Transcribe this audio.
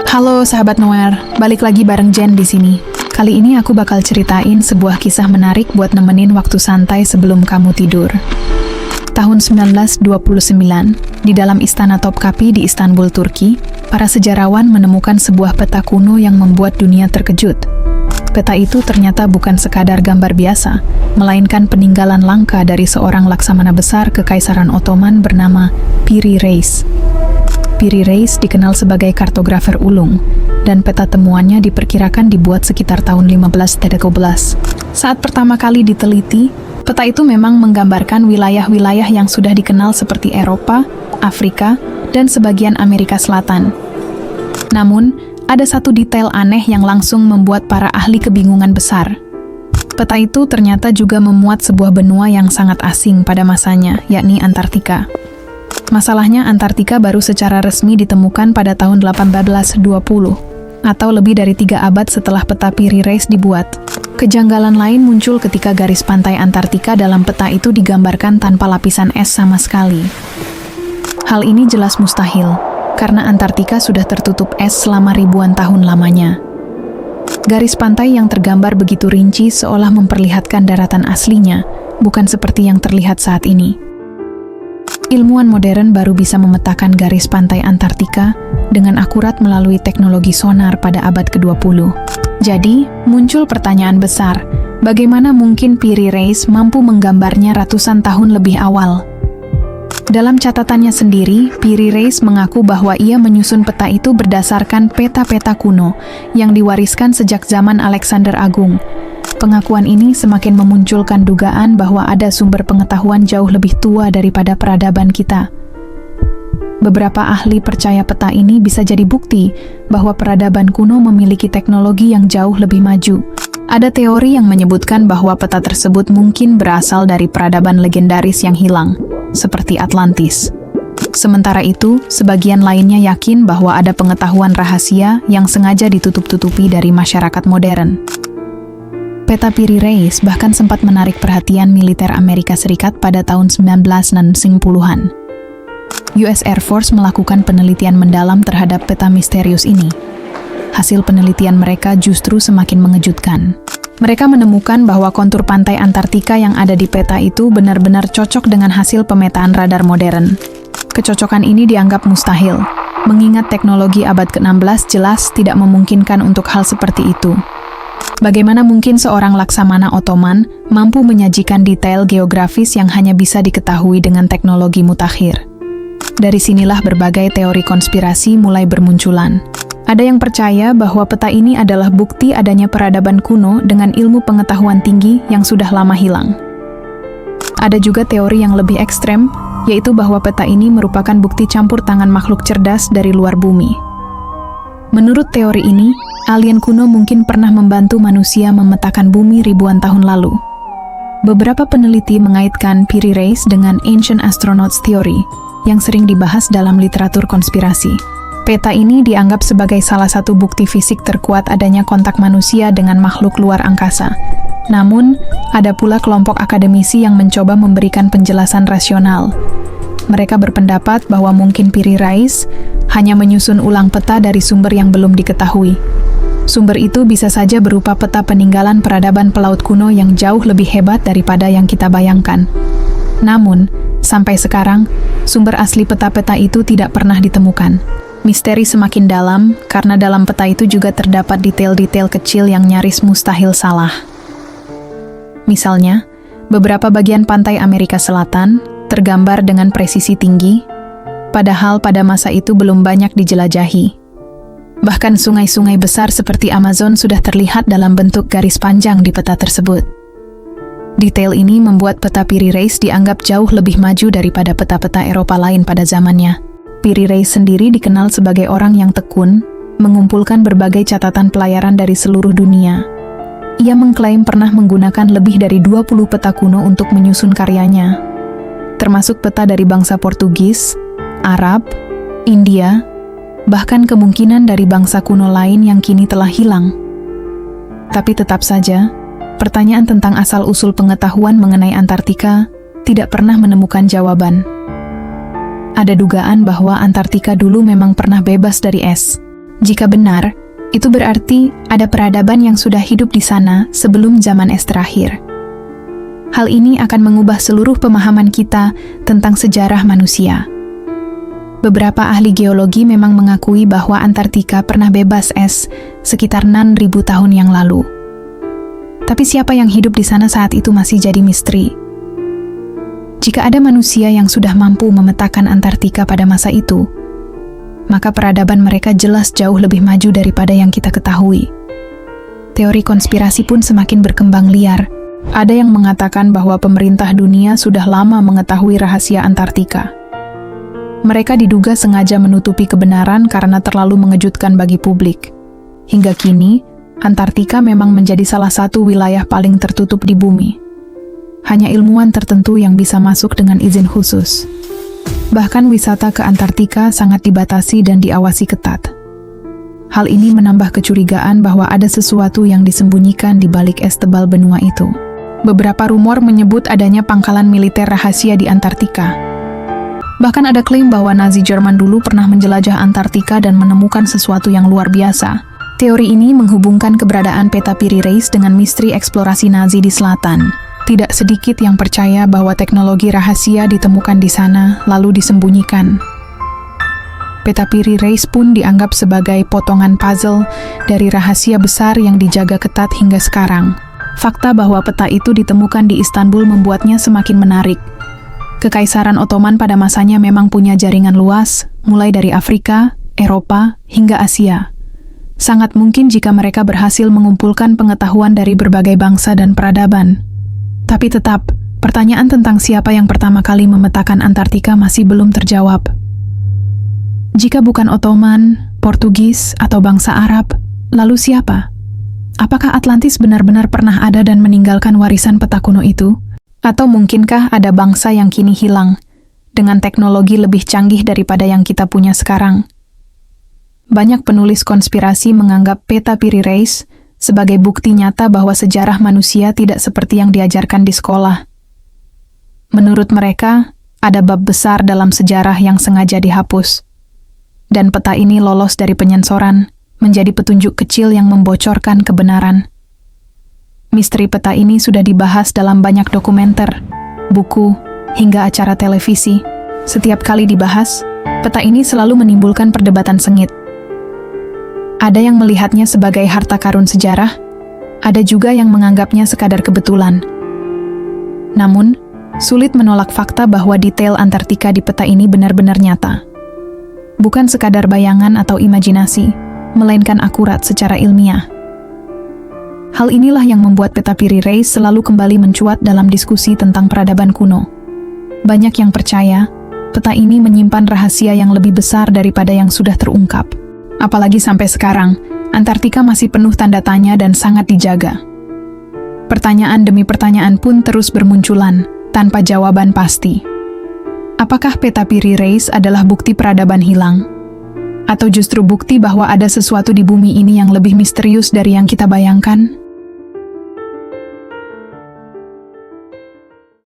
Halo sahabat Noir, balik lagi bareng Jen di sini. Kali ini aku bakal ceritain sebuah kisah menarik buat nemenin waktu santai sebelum kamu tidur. Tahun 1929, di dalam Istana Topkapi di Istanbul, Turki, para sejarawan menemukan sebuah peta kuno yang membuat dunia terkejut. Peta itu ternyata bukan sekadar gambar biasa, melainkan peninggalan langka dari seorang laksamana besar Kekaisaran Ottoman bernama Piri Reis. Piri Reis dikenal sebagai kartografer ulung, dan peta temuannya diperkirakan dibuat sekitar tahun 1513. Saat pertama kali diteliti, peta itu memang menggambarkan wilayah-wilayah yang sudah dikenal seperti Eropa, Afrika, dan sebagian Amerika Selatan. Namun, ada satu detail aneh yang langsung membuat para ahli kebingungan besar. Peta itu ternyata juga memuat sebuah benua yang sangat asing pada masanya, yakni Antartika. Masalahnya, Antartika baru secara resmi ditemukan pada tahun 1820, atau lebih dari 3 abad setelah peta Piri Reis dibuat. Kejanggalan lain muncul ketika garis pantai Antartika dalam peta itu digambarkan tanpa lapisan es sama sekali. Hal ini jelas mustahil, karena Antartika sudah tertutup es selama ribuan tahun lamanya. Garis pantai yang tergambar begitu rinci seolah memperlihatkan daratan aslinya, bukan seperti yang terlihat saat ini. Ilmuwan modern baru bisa memetakan garis pantai Antartika dengan akurat melalui teknologi sonar pada abad ke-20. Jadi, muncul pertanyaan besar, bagaimana mungkin Piri Reis mampu menggambarnya ratusan tahun lebih awal? Dalam catatannya sendiri, Piri Reis mengaku bahwa ia menyusun peta itu berdasarkan peta-peta kuno yang diwariskan sejak zaman Alexander Agung. Pengakuan ini semakin memunculkan dugaan bahwa ada sumber pengetahuan jauh lebih tua daripada peradaban kita. Beberapa ahli percaya peta ini bisa jadi bukti bahwa peradaban kuno memiliki teknologi yang jauh lebih maju. Ada teori yang menyebutkan bahwa peta tersebut mungkin berasal dari peradaban legendaris yang hilang, seperti Atlantis. Sementara itu, sebagian lainnya yakin bahwa ada pengetahuan rahasia yang sengaja ditutup-tutupi dari masyarakat modern. Peta Piri Reis bahkan sempat menarik perhatian militer Amerika Serikat pada tahun 1960-an. US Air Force melakukan penelitian mendalam terhadap peta misterius ini. Hasil penelitian mereka justru semakin mengejutkan. Mereka menemukan bahwa kontur pantai Antartika yang ada di peta itu benar-benar cocok dengan hasil pemetaan radar modern. Kecocokan ini dianggap mustahil, mengingat teknologi abad ke-16 jelas tidak memungkinkan untuk hal seperti itu. Bagaimana mungkin seorang laksamana Ottoman mampu menyajikan detail geografis yang hanya bisa diketahui dengan teknologi mutakhir? Dari sinilah berbagai teori konspirasi mulai bermunculan. Ada yang percaya bahwa peta ini adalah bukti adanya peradaban kuno dengan ilmu pengetahuan tinggi yang sudah lama hilang. Ada juga teori yang lebih ekstrem, yaitu bahwa peta ini merupakan bukti campur tangan makhluk cerdas dari luar bumi. Menurut teori ini, alien kuno mungkin pernah membantu manusia memetakan bumi ribuan tahun lalu. Beberapa peneliti mengaitkan Piri Reis dengan Ancient Astronauts Theory, yang sering dibahas dalam literatur konspirasi. Peta ini dianggap sebagai salah satu bukti fisik terkuat adanya kontak manusia dengan makhluk luar angkasa. Namun, ada pula kelompok akademisi yang mencoba memberikan penjelasan rasional. Mereka berpendapat bahwa mungkin Piri Reis hanya menyusun ulang peta dari sumber yang belum diketahui. Sumber itu bisa saja berupa peta peninggalan peradaban pelaut kuno yang jauh lebih hebat daripada yang kita bayangkan. Namun, sampai sekarang, sumber asli peta-peta itu tidak pernah ditemukan. Misteri semakin dalam karena dalam peta itu juga terdapat detail-detail kecil yang nyaris mustahil salah. Misalnya, beberapa bagian pantai Amerika Selatan tergambar dengan presisi tinggi, padahal pada masa itu belum banyak dijelajahi. Bahkan sungai-sungai besar seperti Amazon sudah terlihat dalam bentuk garis panjang di peta tersebut. Detail ini membuat peta Piri Reis dianggap jauh lebih maju daripada peta-peta Eropa lain pada zamannya. Piri Reis sendiri dikenal sebagai orang yang tekun, mengumpulkan berbagai catatan pelayaran dari seluruh dunia. Ia mengklaim pernah menggunakan lebih dari 20 peta kuno untuk menyusun karyanya, termasuk peta dari bangsa Portugis, Arab, India, bahkan kemungkinan dari bangsa kuno lain yang kini telah hilang. Tapi tetap saja, pertanyaan tentang asal-usul pengetahuan mengenai Antartika tidak pernah menemukan jawaban. Ada dugaan bahwa Antartika dulu memang pernah bebas dari es. Jika benar, itu berarti ada peradaban yang sudah hidup di sana sebelum zaman es terakhir. Hal ini akan mengubah seluruh pemahaman kita tentang sejarah manusia. Beberapa ahli geologi memang mengakui bahwa Antartika pernah bebas es sekitar 6.000 tahun yang lalu. Tapi siapa yang hidup di sana saat itu masih jadi misteri. Jika ada manusia yang sudah mampu memetakan Antartika pada masa itu, maka peradaban mereka jelas jauh lebih maju daripada yang kita ketahui. Teori konspirasi pun semakin berkembang liar. Ada yang mengatakan bahwa pemerintah dunia sudah lama mengetahui rahasia Antartika. Mereka diduga sengaja menutupi kebenaran karena terlalu mengejutkan bagi publik. Hingga kini, Antartika memang menjadi salah satu wilayah paling tertutup di bumi. Hanya ilmuwan tertentu yang bisa masuk dengan izin khusus. Bahkan wisata ke Antartika sangat dibatasi dan diawasi ketat. Hal ini menambah kecurigaan bahwa ada sesuatu yang disembunyikan di balik es tebal benua itu. Beberapa rumor menyebut adanya pangkalan militer rahasia di Antartika. Bahkan ada klaim bahwa Nazi Jerman dulu pernah menjelajah Antartika dan menemukan sesuatu yang luar biasa. Teori ini menghubungkan keberadaan peta Piri Reis dengan misteri eksplorasi Nazi di selatan. Tidak sedikit yang percaya bahwa teknologi rahasia ditemukan di sana lalu disembunyikan. Peta Piri Reis pun dianggap sebagai potongan puzzle dari rahasia besar yang dijaga ketat hingga sekarang. Fakta bahwa peta itu ditemukan di Istanbul membuatnya semakin menarik. Kekaisaran Ottoman pada masanya memang punya jaringan luas, mulai dari Afrika, Eropa, hingga Asia. Sangat mungkin jika mereka berhasil mengumpulkan pengetahuan dari berbagai bangsa dan peradaban. Tapi tetap, pertanyaan tentang siapa yang pertama kali memetakan Antartika masih belum terjawab. Jika bukan Ottoman, Portugis, atau bangsa Arab, lalu siapa? Apakah Atlantis benar-benar pernah ada dan meninggalkan warisan peta kuno itu? Atau mungkinkah ada bangsa yang kini hilang, dengan teknologi lebih canggih daripada yang kita punya sekarang? Banyak penulis konspirasi menganggap peta Piri Reis sebagai bukti nyata bahwa sejarah manusia tidak seperti yang diajarkan di sekolah. Menurut mereka, ada bab besar dalam sejarah yang sengaja dihapus. Dan peta ini lolos dari penyensoran, menjadi petunjuk kecil yang membocorkan kebenaran. Misteri peta ini sudah dibahas dalam banyak dokumenter, buku, hingga acara televisi. Setiap kali dibahas, peta ini selalu menimbulkan perdebatan sengit. Ada yang melihatnya sebagai harta karun sejarah, ada juga yang menganggapnya sekadar kebetulan. Namun, sulit menolak fakta bahwa detail Antartika di peta ini benar-benar nyata. Bukan sekadar bayangan atau imajinasi, melainkan akurat secara ilmiah. Hal inilah yang membuat peta Piri Reis selalu kembali mencuat dalam diskusi tentang peradaban kuno. Banyak yang percaya, peta ini menyimpan rahasia yang lebih besar daripada yang sudah terungkap. Apalagi sampai sekarang, Antartika masih penuh tanda tanya dan sangat dijaga. Pertanyaan demi pertanyaan pun terus bermunculan, tanpa jawaban pasti. Apakah peta Piri Reis adalah bukti peradaban hilang? Atau justru bukti bahwa ada sesuatu di bumi ini yang lebih misterius dari yang kita bayangkan?